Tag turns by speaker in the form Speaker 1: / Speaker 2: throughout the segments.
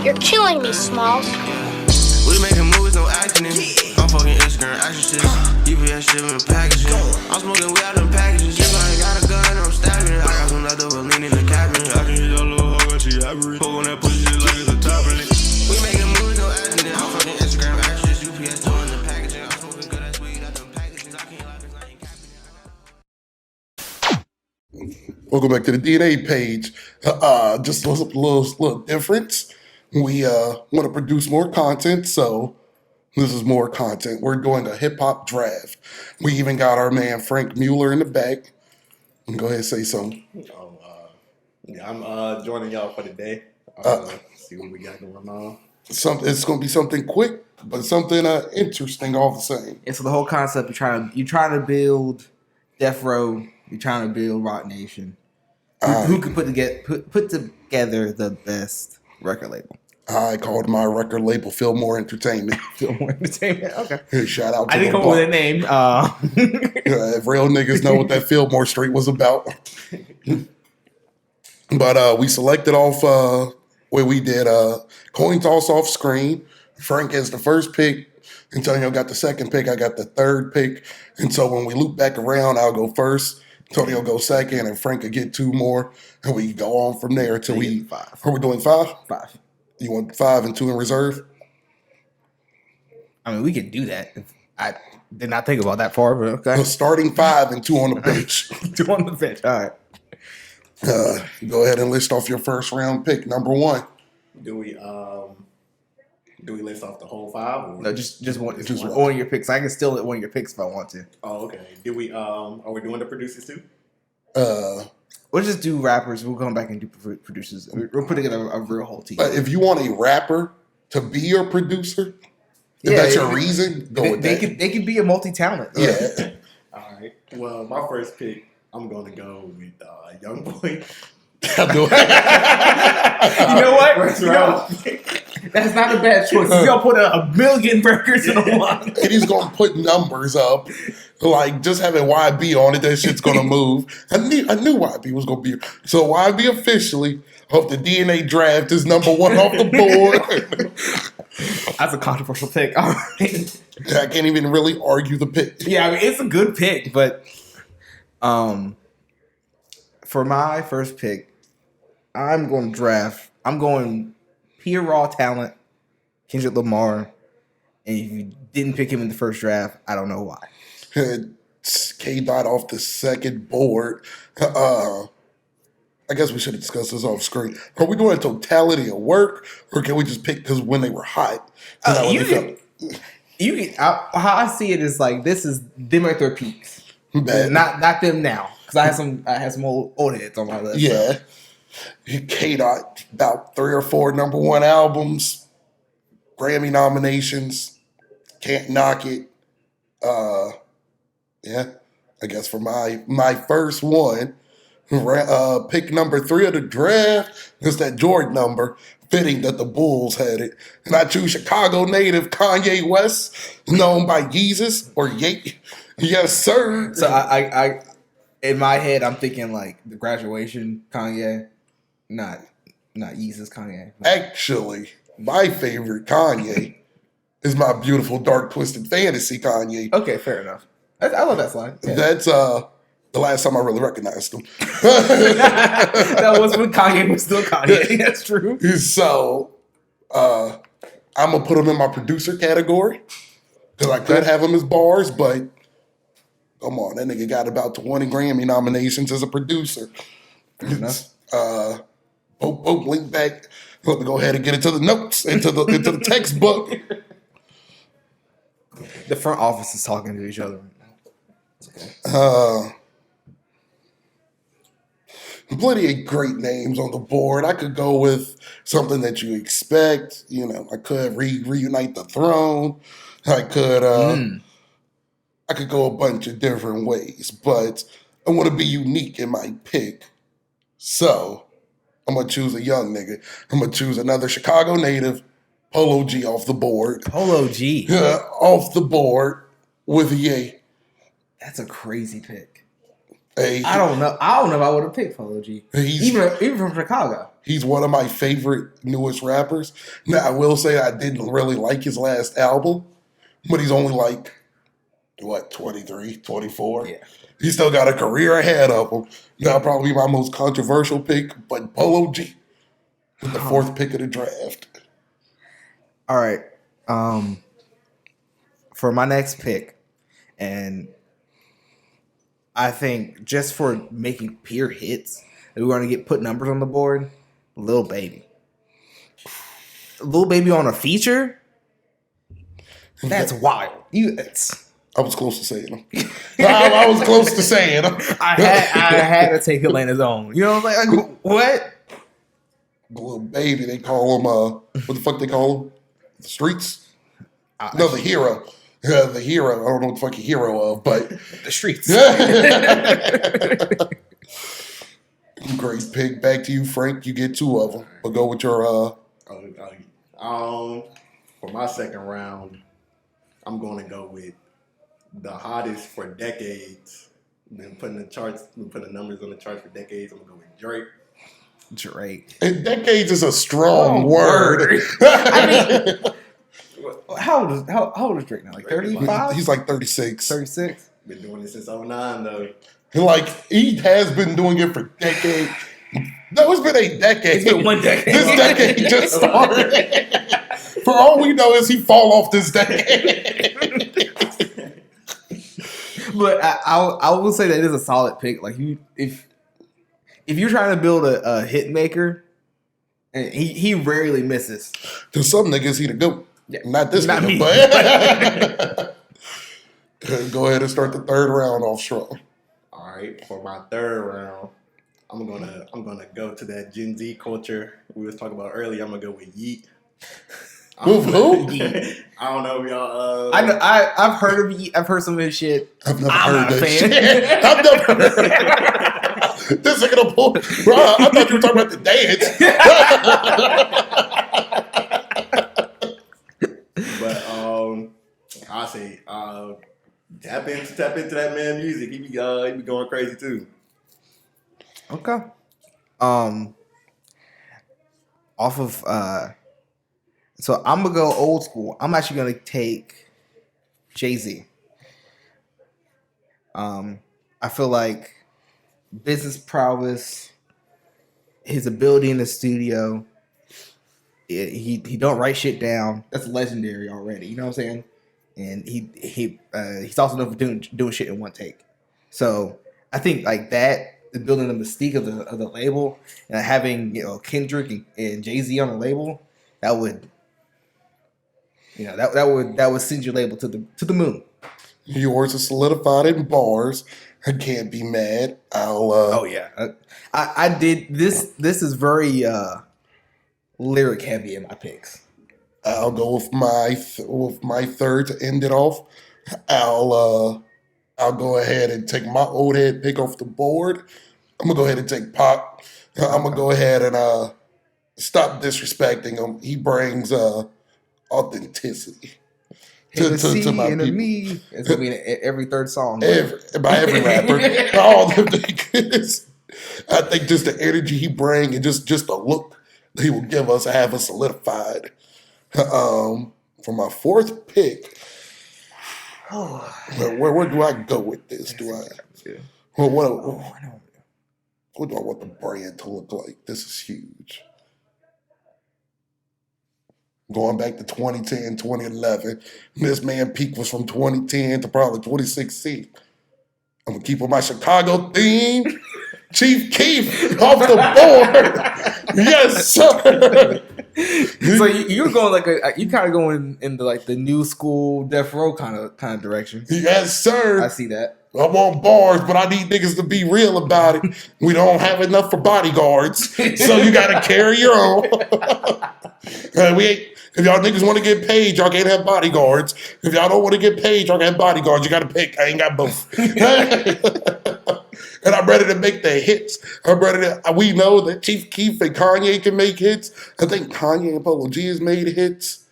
Speaker 1: You're killing me, Smalls.
Speaker 2: We making movies, no acting in. I'm fucking Instagram action shit. UPS shipping packages. I'm smoking weed out them packages. If I ain't got a gun, I'm stabbing it. I got some leftover lean in the cabinet. I can hit your little hoe when she happy. Poke on that pussy shit like it's a top in it. We making movies, no acting in. I'm fucking Instagram action shit. UPS doing the packaging. I'm smoking good ass weed out them packages. I can't lie, 'cause I ain't capping it.
Speaker 3: Welcome back to the DNA page. Just a little difference. We want to produce more content, so this is more content. We're doing a hip hop draft. We even got our man Frank Mueller in the back. Go ahead and say something.
Speaker 4: I'm joining y'all for the day. See what we got going on.
Speaker 3: It's going to be something quick, but something interesting all the same.
Speaker 5: And so the whole concept, you're trying to build Death Row. You're trying to build Rock Nation. Who can put together the best record label?
Speaker 3: I called my record label Fillmore Entertainment.
Speaker 5: Fillmore Entertainment. Okay.
Speaker 3: Shout out to
Speaker 5: I didn't come up with a name.
Speaker 3: If real niggas know what that Fillmore Street was about. But we selected off where we did coin toss off screen. Frank has the first pick. Antonio got the second pick. I got the third pick. And so when we loop back around, I'll go first. Antonio go second, and Frank could get two more, and we go on from there until we.
Speaker 5: Five.
Speaker 3: Are we doing five?
Speaker 5: Five.
Speaker 3: You want 5 and 2 in reserve?
Speaker 5: I mean, we could do that. I did not think about that far, but okay.
Speaker 3: Starting 5 and 2 on the bench.
Speaker 5: 2 on the bench. All right.
Speaker 3: Go ahead and list off your first round pick, number 1.
Speaker 4: Do we list off the whole 5? Or?
Speaker 5: No, just one.
Speaker 3: Just
Speaker 5: One.
Speaker 3: one.
Speaker 5: One of your picks. I can steal one of your picks if I want to.
Speaker 4: Oh, okay. Are we doing the producers too?
Speaker 5: We'll just do rappers. We'll come back and do producers. We'll put together a real whole team.
Speaker 3: But if you want a rapper to be your producer, if that's your reason, go with that.
Speaker 5: They can be a multi-talent.
Speaker 3: Yeah.
Speaker 4: All right. Well, my first pick, I'm going to go with Young Boy.
Speaker 3: I'll do it.
Speaker 5: You know what?
Speaker 4: First round.
Speaker 5: That's not a bad choice. He's gonna put a million records in a one.
Speaker 3: And he's going to put numbers up. Like, just having YB on it, that shit's going to move. I knew YB was going to be. So YB officially, of the DNA draft, is number 1 off the board.
Speaker 5: That's a controversial pick. All right.
Speaker 3: I can't even really argue the pick.
Speaker 5: Yeah, I mean, it's a good pick, but for my first pick, I'm going pure raw talent, Kendrick Lamar. And if you didn't pick him in the first draft, I don't know why.
Speaker 3: K-Dot off the second board. I guess we should have discussed this off screen. Are we doing a totality of work, or can we just pick because when they were hot?
Speaker 5: How I see it is like this is them at their peaks, not them now. Because I had some old hits on my list.
Speaker 3: Yeah, so. K-Dot about 3 or 4 number 1 albums, Grammy nominations, can't knock it. Yeah, I guess for my first one, pick number 3 of the draft is that Jordan number, fitting that the Bulls had it. And I choose Chicago native Kanye West, known by Yeezus or Ye. Yes, sir.
Speaker 5: So I in my head, I'm thinking like the Graduation Kanye, not Yeezus Kanye.
Speaker 3: Actually, my favorite Kanye is My Beautiful Dark Twisted Fantasy Kanye.
Speaker 5: Okay, fair enough. I love that slide. Yeah.
Speaker 3: That's the last time I really recognized him.
Speaker 5: That was when Kanye was still Kanye. That's true.
Speaker 3: So I'm gonna put him in my producer category because I could have him as bars, but come on, that nigga got about 20 Grammy nominations as a producer.
Speaker 5: Fair enough.
Speaker 3: Link back. Let me go ahead and get into the notes, into the textbook.
Speaker 5: The front office is talking to each other right now.
Speaker 3: Okay. Plenty of great names on the board. I could go with something that you expect. You know, I could reunite the throne. I could go a bunch of different ways, but I want to be unique in my pick. So I'm gonna choose a young nigga. I'm gonna choose another Chicago native, Polo G off the board.
Speaker 5: Polo G.
Speaker 3: Off the board with Ye.
Speaker 5: That's a crazy pick.
Speaker 3: Hey,
Speaker 5: I don't know. I don't know if I would have picked Polo G. Even from Chicago.
Speaker 3: He's one of my favorite newest rappers. Now, I will say I didn't really like his last album, but he's only like, 23, 24?
Speaker 5: Yeah.
Speaker 3: He's still got a career ahead of him. That'll probably be my most controversial pick, but Polo G with the 4th pick of the draft.
Speaker 5: All right. For my next pick, and I think just for making pure hits, that we're going to put numbers on the board, Lil Baby. Lil Baby on a feature? That's wild.
Speaker 3: I was close to saying him. I was close to saying him.
Speaker 5: I had to take Atlanta's own. You know, like what?
Speaker 3: Lil Baby, they call him, what the fuck they call him? The streets? No, the hero. The hero. I don't know what the fuck he hero of, but.
Speaker 5: The streets.
Speaker 3: Great pick. Back to you, Frank. You get 2 of them. But go with your,
Speaker 4: For my second round, I'm going to go with the hottest for decades. Been putting the numbers on the charts for decades. I'm going to go with Drake.
Speaker 5: Drake.
Speaker 3: And decades is a strong word.
Speaker 5: I mean, how old is Drake now? Like 35?
Speaker 3: He's like 36.
Speaker 5: 36?
Speaker 4: Been doing it since 09 though.
Speaker 3: And like, he has been doing it for decades. No, it's been a decade.
Speaker 5: It's been 1 decade.
Speaker 3: This decade just started. For all we know is he fall off this decade.
Speaker 5: But I will say that it is a solid pick. Like if you're trying to build a hit maker, and he rarely misses.
Speaker 3: To some niggas, he the GOAT.
Speaker 5: Yeah.
Speaker 3: Not this
Speaker 5: Not
Speaker 3: nigga,
Speaker 5: me.
Speaker 3: but go ahead and start the 3rd round off strong.
Speaker 4: All right, for my 3rd round, I'm gonna go to that Gen Z culture we was talking about earlier. I'm gonna go with Yeet.
Speaker 3: Who?
Speaker 4: I don't know if y'all.
Speaker 5: I know. I've heard of Yeet. I've heard some of his shit.
Speaker 3: I've never
Speaker 5: I'm
Speaker 3: heard
Speaker 5: not a
Speaker 3: that
Speaker 5: fan.
Speaker 3: shit. I've never heard. This nigga gonna pull. Bro, I thought you were talking about the dance.
Speaker 4: But I say tap into that man music. He be going crazy too.
Speaker 5: Okay. Off of so I'm gonna go old school. I'm actually gonna take Jay-Z. I feel like business prowess, his ability in the studio. He don't write shit down. That's legendary already. You know what I'm saying? And he's also known for doing shit in one take. So I think like that, the building the mystique of the label and having Kendrick and Jay-Z on the label, that would that would send your label to the moon.
Speaker 3: Yours is solidified in bars. I can't be mad.
Speaker 5: Oh yeah, I did this. This is very lyric heavy in my picks.
Speaker 3: I'll go with my 3rd to end it off. I'll go ahead and take my old head pick off the board. I'm gonna go ahead and take Pac. I'm gonna go ahead and stop disrespecting him. He brings authenticity to my people.
Speaker 5: It's gonna be in every 3rd song.
Speaker 3: By every rapper, all the niggas. I think just the energy he brings and just the look he will give us have us solidified. For my 4th pick, where do I go with this? What do I want the brand to look like? This is huge. Going back to 2010, 2011, this man peak was from 2010 to probably 2016. I'm gonna keep on my Chicago theme. Chief Keef off the board. Yes, sir.
Speaker 5: So you're going you kind of going into like the new school Death Row kind of direction.
Speaker 3: Yes, sir.
Speaker 5: I see that.
Speaker 3: I want bars, but I need niggas to be real about it. We don't have enough for bodyguards, so you got to carry your own. If y'all niggas want to get paid, y'all can't have bodyguards. If y'all don't want to get paid, y'all can have bodyguards. You got to pick. I ain't got both. And I'm ready to make the hits. We know that Chief Keef and Kanye can make hits. I think Kanye and Polo G has made hits.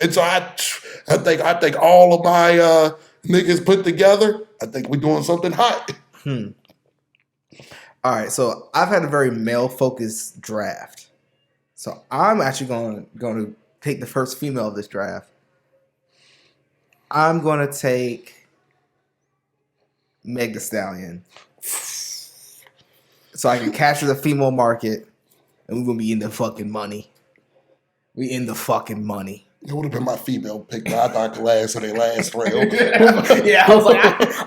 Speaker 3: And so I think all of my niggas put together, I think we're doing something hot.
Speaker 5: All right, so I've had a very male focused draft. So I'm actually going to take the first female of this draft. I'm going to take Meg Thee Stallion, so I can capture the female market, and we're gonna be in the fucking money. We in the fucking money.
Speaker 3: It would have been my female pick, but I thought last in their last round.
Speaker 5: Yeah, I was like,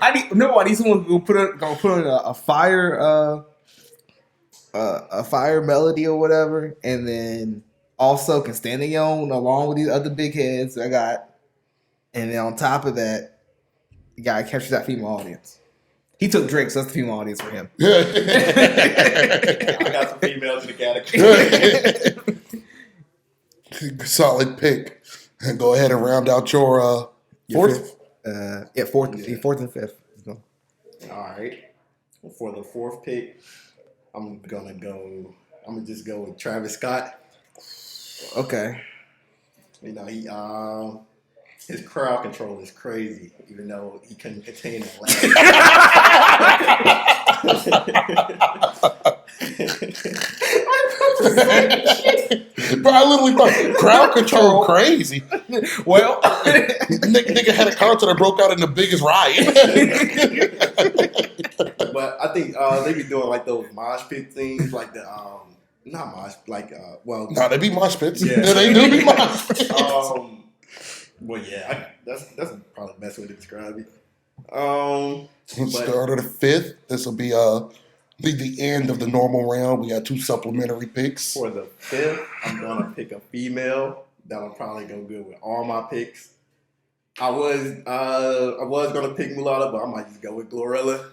Speaker 5: I need someone who gonna put in a fire melody or whatever, and then also can stand alone along with these other big heads I got, and then on top of that, you gotta capture that female audience. He took Drake, so that's the female audience for him.
Speaker 4: I got some females in the category.
Speaker 3: Solid pick. And go ahead and round out your fourth.
Speaker 5: Fourth and fifth.
Speaker 4: All right. For the fourth pick, I'm gonna just go with Travis Scott.
Speaker 5: Okay.
Speaker 4: You know, he his crowd control is crazy, even though he couldn't contain it.
Speaker 3: Bro, I literally thought crowd control crazy.
Speaker 5: Well,
Speaker 3: nigga had a concert that broke out in the biggest riot.
Speaker 4: But I think they be doing like those mosh pit things, like the not mosh, like
Speaker 3: No, they be mosh pits.
Speaker 4: Yeah.
Speaker 3: Yeah, they do be mosh pits.
Speaker 4: Well, yeah, that's probably the best way to describe it.
Speaker 3: Start of the fifth. This will be the end of the normal round. We got 2 supplementary picks.
Speaker 4: For the fifth, I'm gonna pick a female. That'll probably go good with all my picks. I was gonna pick Mulata, but I might just go with Glorilla.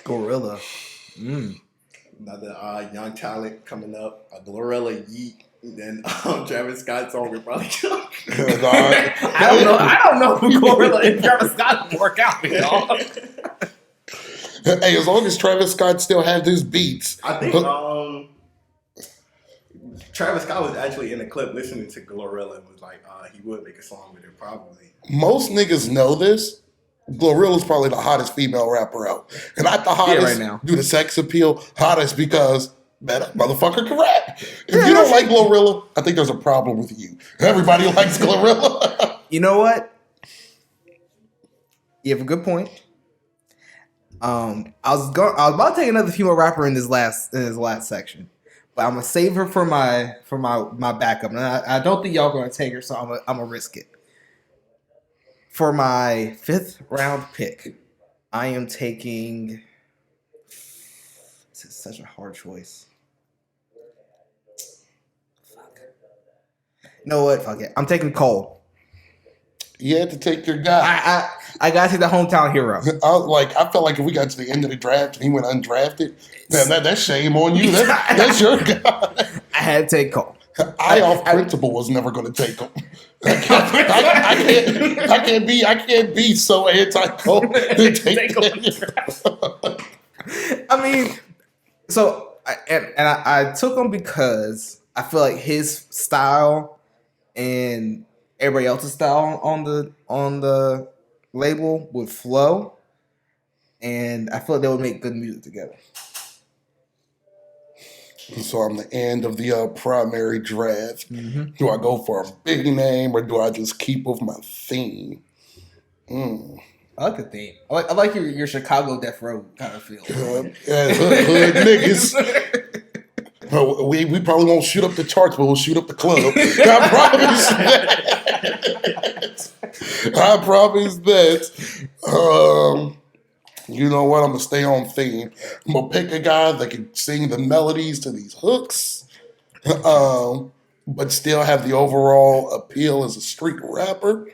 Speaker 5: Gorilla.
Speaker 4: Another young talent coming up. Glorilla, Yeet. Then Travis Scott's song will probably come.
Speaker 5: I don't know who Gorilla and Travis Scott can work out, y'all.
Speaker 3: Hey, as long as Travis Scott still has his beats.
Speaker 4: I think Travis Scott was actually in the clip listening to Glorilla and was like, he would make a song with her probably.
Speaker 3: Most niggas know this. Glorilla's probably the hottest female rapper out. And not the hottest
Speaker 5: right now.
Speaker 3: due to sex appeal, hottest because that motherfucker can rap. If you don't like Glorilla, I think there's a problem with you. Everybody likes Glorilla.
Speaker 5: You know what? You have a good point. I was about to take another female rapper in his last section, but I'm gonna save her for my backup. And I don't think y'all gonna take her, so I'm gonna risk it. For my 5th round pick, I am taking. This is such a hard choice. Fuck. You know what? Fuck it. I'm taking Cole.
Speaker 3: You had to take your guy.
Speaker 5: I gotta take the hometown hero.
Speaker 3: I felt like if we got to the end of the draft and he went undrafted, man, that's shame on you. That's your guy.
Speaker 5: I had to take Cole.
Speaker 3: Off principle was never going to take him. I can't be so anti-Cole to take him.
Speaker 5: I mean, so I took him because I feel like his style and everybody else's style on the label would flow, and I feel like they would make good music together.
Speaker 3: So I'm the end of the primary draft.
Speaker 5: Mm-hmm.
Speaker 3: Do I go for a big name or do I just keep with my theme?
Speaker 5: I like the theme. I like your Chicago Death Row kind of feel.
Speaker 3: Hood niggas. We probably won't shoot up the charts, but we'll shoot up the club. I promise that. I promise that. You know what? I'm going to stay on theme. I'm going to pick a guy that can sing the melodies to these hooks, but still have the overall appeal as a street rapper.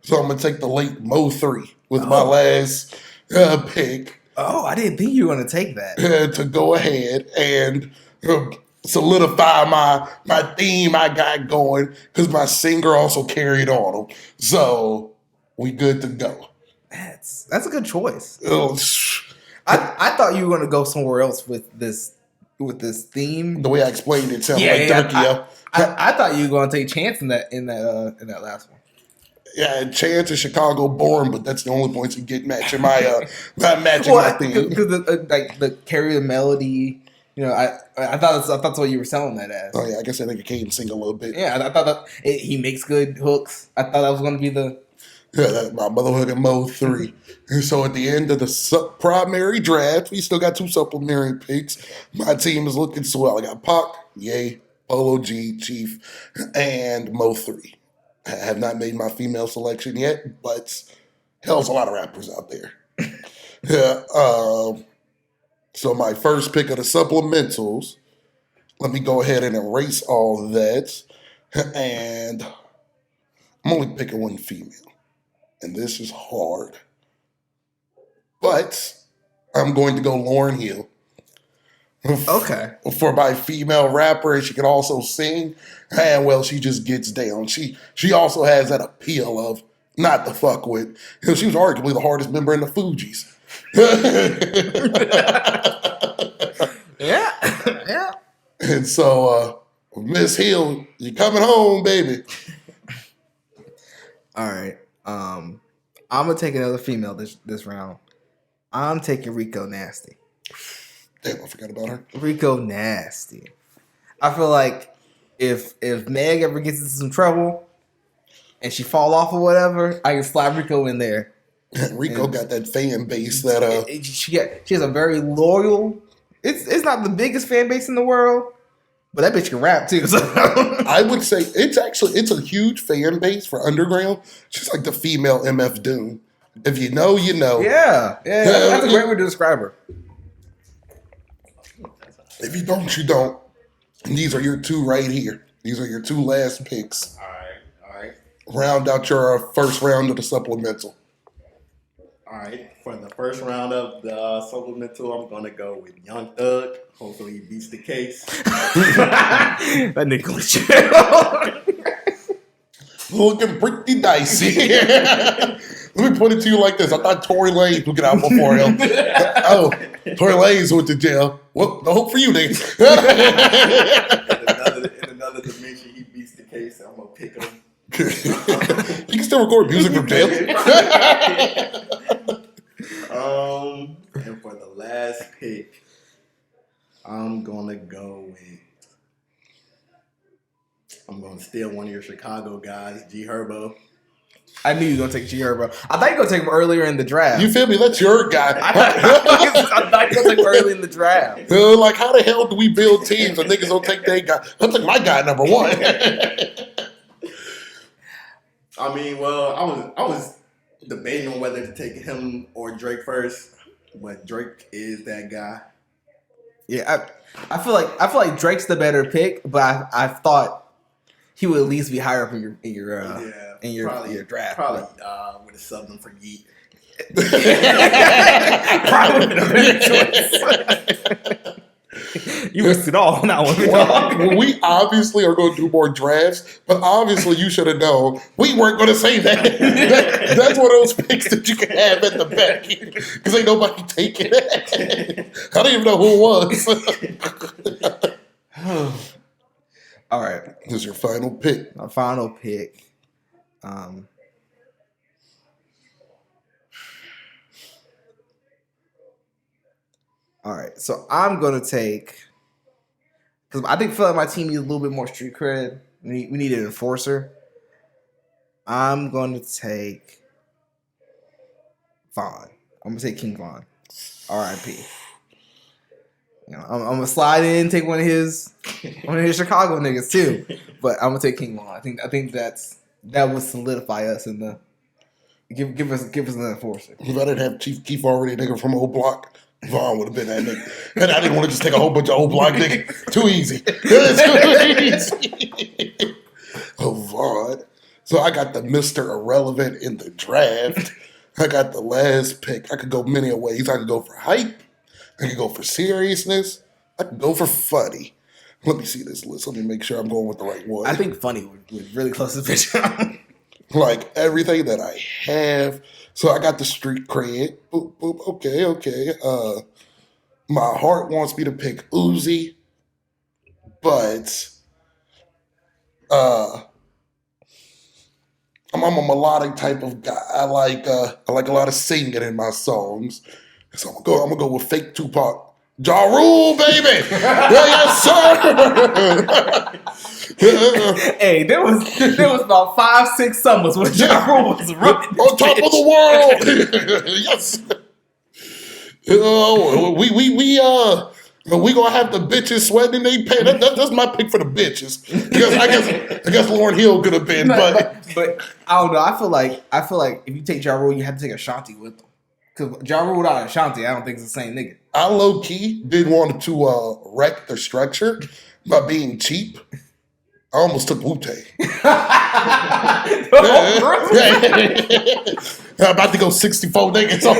Speaker 3: So I'm going to take the late Mo 3 with my last pick.
Speaker 5: Oh, I didn't think you were going to take that.
Speaker 3: To go ahead and solidify my theme I got going because my singer also carried on him. So we good to go.
Speaker 5: That's a good choice.
Speaker 3: Oh,
Speaker 5: I thought you were going to go somewhere else with this theme.
Speaker 3: the way I explained it sounded like Tokyo.
Speaker 5: I thought you were going to take Chance in that last one.
Speaker 3: Yeah, Chance is Chicago born, but that's the only points you get matching my my theme.
Speaker 5: Because like the carry the melody I thought that's what you were selling that as.
Speaker 3: Oh yeah, I guess that nigga can sing a little bit.
Speaker 5: Yeah, I thought he makes good hooks. I thought that was going to be the.
Speaker 3: Yeah, that's my motherhood and Mo 3. And so at the end of the primary draft, we still got 2 supplementary picks. My team is looking swell. I got Pac, Yay, Polo G, Chief, and Mo 3. I have not made my female selection yet, but hell's a lot of rappers out there. Yeah. So my first pick of the supplementals, let me go ahead and erase all that. And I'm only picking one female. And this is hard. But I'm going to go Lauryn Hill.
Speaker 5: Okay.
Speaker 3: For my female rapper, and she can also sing. And well, she just gets down. She also has that appeal of not to fuck with. You know, she was arguably the hardest member in the Fugees.
Speaker 5: Yeah.
Speaker 3: And so, Miss Hill, you coming home, baby.
Speaker 5: All right. I'm gonna take another female this round. I'm taking Rico Nasty.
Speaker 3: Damn, I forgot about her.
Speaker 5: Rico Nasty. I feel like if Meg ever gets into some trouble and she fall off or whatever, I can slide Rico in there.
Speaker 3: Rico got that fan base that
Speaker 5: she has a very loyal. It's not the biggest fan base in the world, but that bitch can rap too. So.
Speaker 3: I would say it's a huge fan base for underground. She's like the female MF Doom. If you know, you know.
Speaker 5: Yeah. That's a great way to describe her.
Speaker 3: If you don't, you don't. And these are your 2 right here. These are your 2 last picks.
Speaker 4: All right.
Speaker 3: Round out your first round of the supplemental.
Speaker 4: All right. For the first round of the supplemental, I'm gonna go with Young Thug. Hopefully, he beats the case.
Speaker 5: That nigga was
Speaker 3: Looking pretty dicey. Let me put it to you like this. I thought Tory Lanez would get out before him. Oh, Tory Lanez went to jail. Well, no hope for you, nigga.
Speaker 4: In another dimension, he beats the case. I'm gonna pick him.
Speaker 3: You can still record music from jail.
Speaker 4: And for the last pick, I'm gonna steal one of your Chicago guys, G Herbo.
Speaker 5: I knew you were gonna take G Herbo. I thought you were gonna take him earlier in the draft.
Speaker 3: You feel me? That's your guy.
Speaker 5: I thought you were gonna take him early in the draft.
Speaker 3: Like, how the hell do we build teams and niggas don't take their guy? I took my guy number 1.
Speaker 4: I mean, well, I was debating on whether to take him or Drake first, but Drake is that guy.
Speaker 5: Yeah, I feel like Drake's the better pick, but I thought he would at least be higher up in your draft.
Speaker 4: Probably would have subbed him for Yeet.
Speaker 5: Probably would have been a choice. You missed it all on that one.
Speaker 3: Well, we obviously are going to do more drafts, but obviously you should have known we weren't going to say that. That's one of those picks that you can have at the back because ain't nobody taking it. I don't even know who it was.
Speaker 5: All right,
Speaker 3: This is your final pick.
Speaker 5: my final pick. All right, so I'm gonna take because I feel like my team needs a little bit more street cred. We need an enforcer. I'm gonna take Vaughn. I'm gonna take King Vaughn. R.I.P. I'm gonna slide in, take one of his Chicago niggas too, but I'm gonna take King Vaughn. I think that would solidify us in the give us an enforcer.
Speaker 3: If I didn't have Chief Keef already, a nigga from old block, Vaughn would have been that nigga. And I didn't want to just take a whole bunch of old block niggas. Too easy. Oh, Vaughn. So I got the Mr. Irrelevant in the draft. I got the last pick. I could go many ways. I could go for hype. I could go for seriousness. I could go for funny. Let me see this list. Let me make sure I'm going with the right one.
Speaker 5: I think funny would really close the picture.
Speaker 3: Like everything that I have. So I got the street cred. Boop, boop. Okay. My heart wants me to pick Uzi, but I'm a melodic type of guy. I like a lot of singing in my songs. So I'm gonna go with fake Tupac. Ja Rule, baby. Yeah, yes, sir.
Speaker 5: Hey, there was about 5-6 summers when Ja Rule was running
Speaker 3: On top of the world. Yes. We gonna have the bitches sweating they pay. That's my pick for the bitches. Because I guess Lauryn Hill could have been, but
Speaker 5: I don't know. I feel like if you take Ja Rule, you have to take Ashanti with them. Because Ja Rule without Ashanti, I don't think it's the same nigga.
Speaker 3: I low key did want to wreck the structure by being cheap. I almost took Wu-Tang. I'm about to go 64 niggas off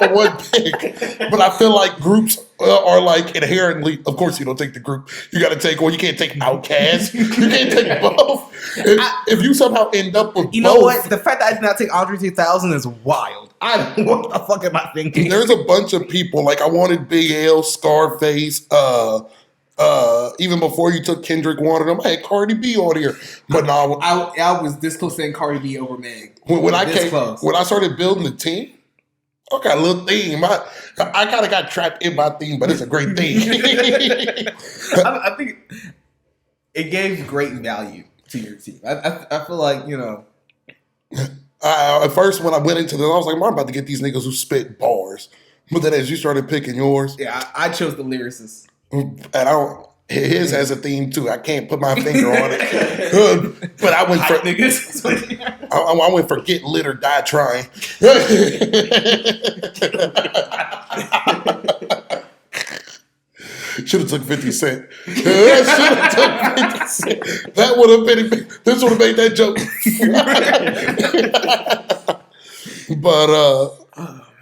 Speaker 3: of one pick. But I feel like groups are like inherently, of course you don't take the group. You got to take one. You can't take Outkast. You can't take both. If you somehow end up with
Speaker 5: you
Speaker 3: both.
Speaker 5: know what? The fact that I did not take Andre 3000 is wild. What the fuck am I thinking?
Speaker 3: There's a bunch of people. Like I wanted Big L, Scarface, even before you took Kendrick, wanted them. I had Cardi B on here, but no,
Speaker 5: I was this close saying Cardi B over Meg.
Speaker 3: When I started building the team, I got a little theme. I kind of got trapped in my theme, but it's a great theme.
Speaker 5: I think it gave great value to your team. I feel like
Speaker 3: At first, when I went into this, I was like, I'm about to get these niggas who spit bars. But then as you started picking yours,
Speaker 5: yeah, I chose the lyricists.
Speaker 3: And his has a theme too. I can't put my finger on it. But I went for
Speaker 5: niggas.
Speaker 3: I went for get lit or die trying. Should have took 50 Cent. That would have been. This would have made that joke. But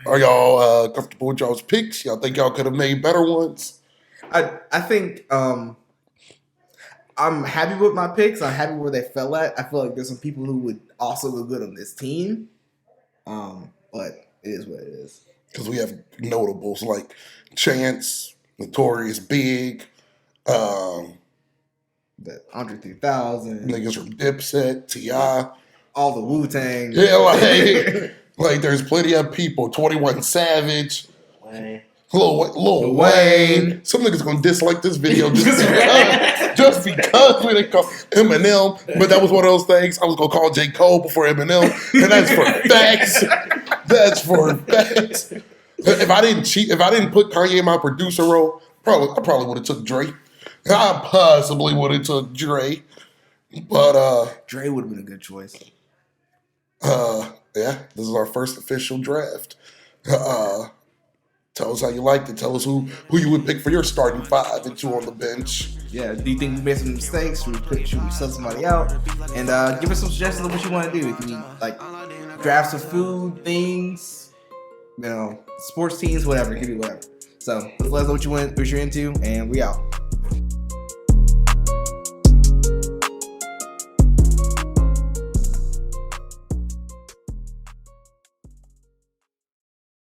Speaker 3: are y'all comfortable with y'all's picks? Y'all think y'all could have made better ones?
Speaker 5: I think I'm happy with my picks. I'm happy where they fell at. I feel like there's some people who would also look good on this team. But it is what it is.
Speaker 3: Because we have notables like Chance, Notorious Big,
Speaker 5: the Andre 3000,
Speaker 3: niggas from Dipset, T.I.
Speaker 5: all the Wu-Tang.
Speaker 3: Yeah, like there's plenty of people. 21 Savage. Lil Wayne. Some niggas gonna dislike this video just because when they call Eminem. But that was one of those things. I was gonna call J. Cole before Eminem, and that's for facts. That's for facts. If I didn't put Kanye in my producer role, I probably would have took Dre. I possibly would have took Dre. But
Speaker 5: Dre would have been a good choice.
Speaker 3: Yeah, this is our first official draft. Tell us how you liked it. Tell us who you would pick for your starting five and two on the bench.
Speaker 5: Yeah, do you think we made some mistakes? Should we sub somebody out? And give us some suggestions of what you want to do. If you like drafts of food, things, sports teams, whatever. Give me whatever. So let us know what you're into, and we out.